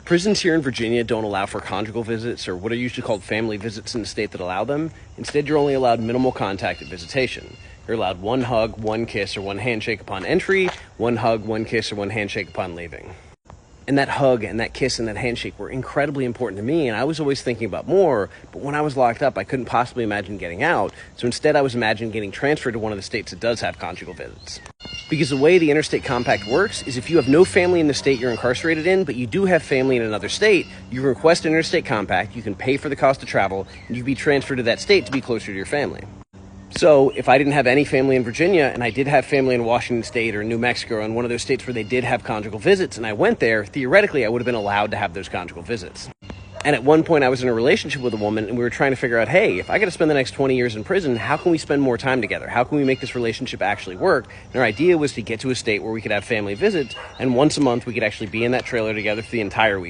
Prisons here in Virginia don't allow for conjugal visits, or what are usually called family visits in the state that allow them. Instead, you're only allowed minimal contact at visitation. You're allowed one hug, one kiss, or one handshake upon entry, one hug, one kiss, or one handshake upon leaving. And that hug and that kiss and that handshake were incredibly important to me, and I was always thinking about more, but when I was locked up, I couldn't possibly imagine getting out, so instead I was imagining getting transferred to one of the states that does have conjugal visits. Because the way the Interstate Compact works is if you have no family in the state you're incarcerated in, but you do have family in another state, you can request an Interstate Compact, you can pay for the cost of travel, and you can be transferred to that state to be closer to your family. So if I didn't have any family in Virginia, and I did have family in Washington State or New Mexico, or in one of those states where they did have conjugal visits, and I went there, theoretically I would have been allowed to have those conjugal visits. And at one point I was in a relationship with a woman, and we were trying to figure out, hey, if I got to spend the next 20 years in prison, how can we spend more time together? How can we make this relationship actually work? And our idea was to get to a state where we could have family visits, and once a month we could actually be in that trailer together for the entire week.